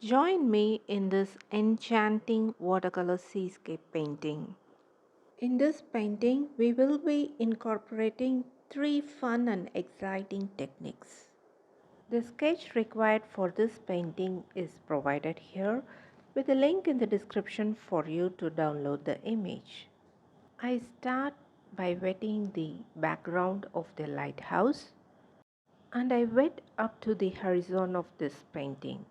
Join me in this enchanting watercolor seascape painting. In this painting, we will be incorporating three fun and exciting techniques. The sketch required for this painting is provided here with a link in the description for you to download the image. I start by wetting the background of the lighthouse and I wet up to the horizon of this painting.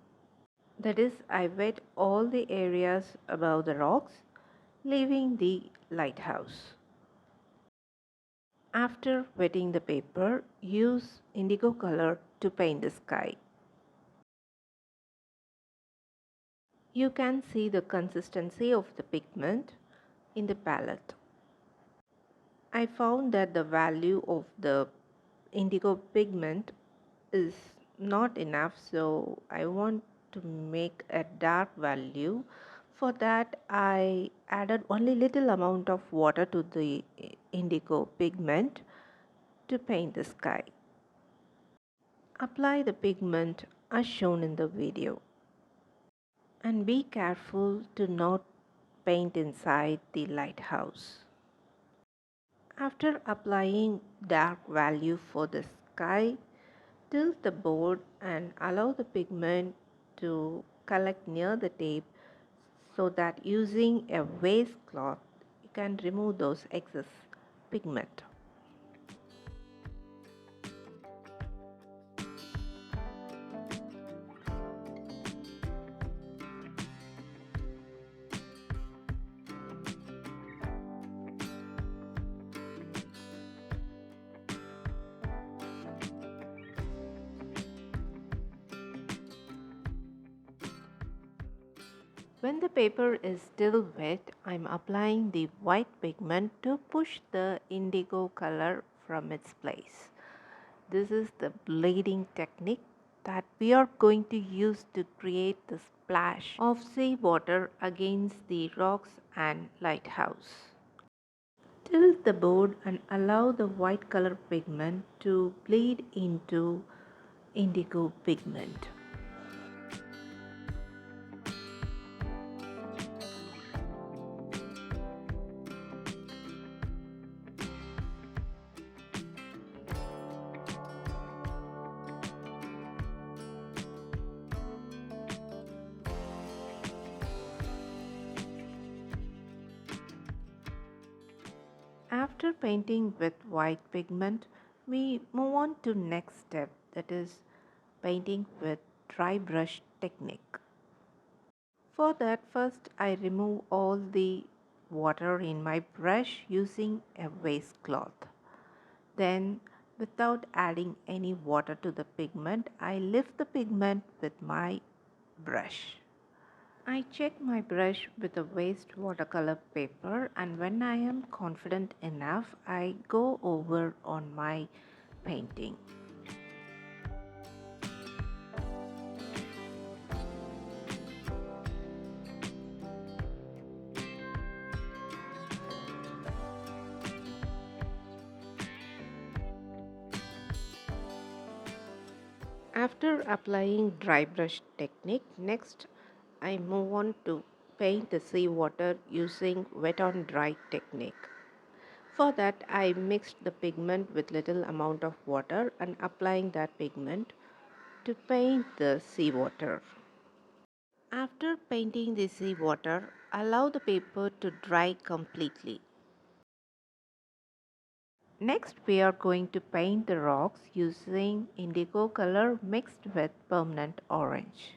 That is, I wet all the areas above the rocks, leaving the lighthouse. After wetting the paper, use indigo color to paint the sky. You can see the consistency of the pigment in the palette. I found that the value of the indigo pigment is not enough, so I want to make a dark value. For that, I added only little amount of water to the indigo pigment to paint the sky. Apply the pigment as shown in the video and be careful to not paint inside the lighthouse. After applying dark value for the sky, tilt the board and allow the pigment to collect near the tape so that using a waste cloth you can remove those excess pigment. When the paper is still wet, I am applying the white pigment to push the indigo color from its place. This is the bleeding technique that we are going to use to create the splash of seawater against the rocks and lighthouse. Tilt the board and allow the white color pigment to bleed into indigo pigment. After painting with white pigment, we move on to next step, that is painting with dry brush technique. For that, first I remove all the water in my brush using a waste cloth. Then, without adding any water to the pigment, I lift the pigment with my brush. I check my brush with a waste watercolor paper, and when I am confident enough, I go over on my painting. After applying dry brush technique, next I move on to paint the seawater using wet on dry technique. For that, I mixed the pigment with little amount of water and applying that pigment to paint the seawater. After painting the seawater, allow the paper to dry completely. Next, we are going to paint the rocks using indigo color mixed with permanent orange.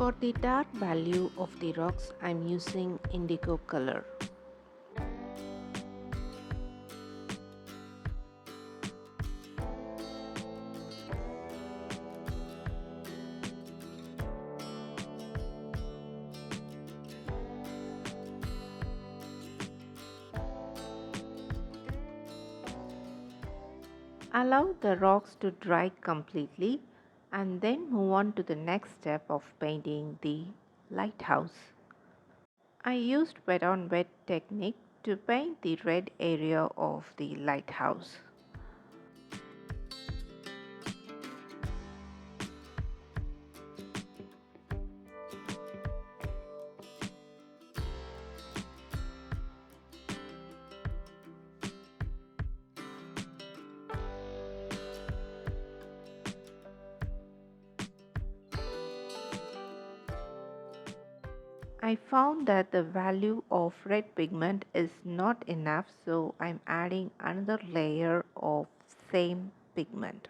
For the dark value of the rocks, I am using indigo color. Allow the rocks to dry completely and then move on to the next step of painting the lighthouse. I used wet on wet technique to paint the red area of the lighthouse. I found that the value of red pigment is not enough, so I'm adding another layer of same pigment.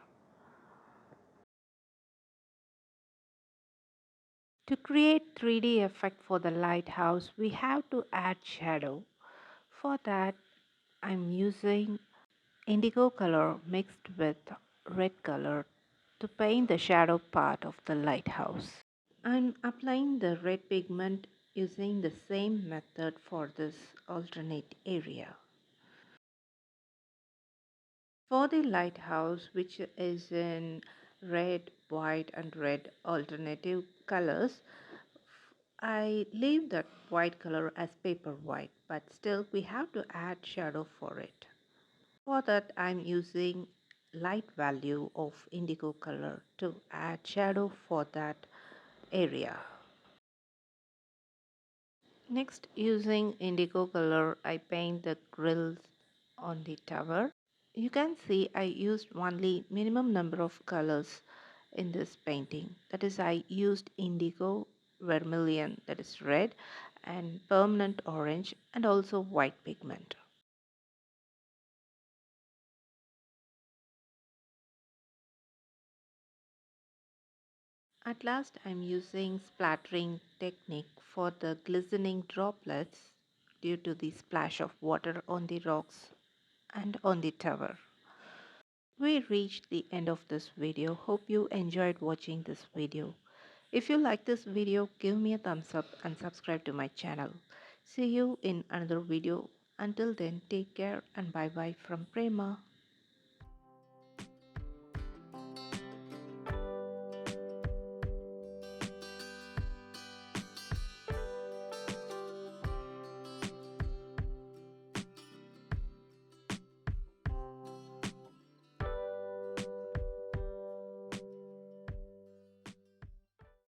To create 3D effect for the lighthouse, we have to add shadow. For that, I'm using indigo color mixed with red color to paint the shadow part of the lighthouse. I'm applying the red pigment using the same method for this alternate area. For the lighthouse, which is in red, white and red alternative colors, I leave that white color as paper white, but still we have to add shadow for it. For that I'm using light value of indigo color to add shadow for that area. Next, using indigo color, I paint the grills on the tower. You can see I used only minimum number of colors in this painting. That is, I used indigo, vermilion, that is red, and permanent orange, and also white pigment. At last, I'm using splattering technique for the glistening droplets due to the splash of water on the rocks and on the tower. We reached the end of this video. Hope you enjoyed watching this video. If you like this video, give me a thumbs up and subscribe to my channel. See you in another video. Until then, take care and bye bye from Prema.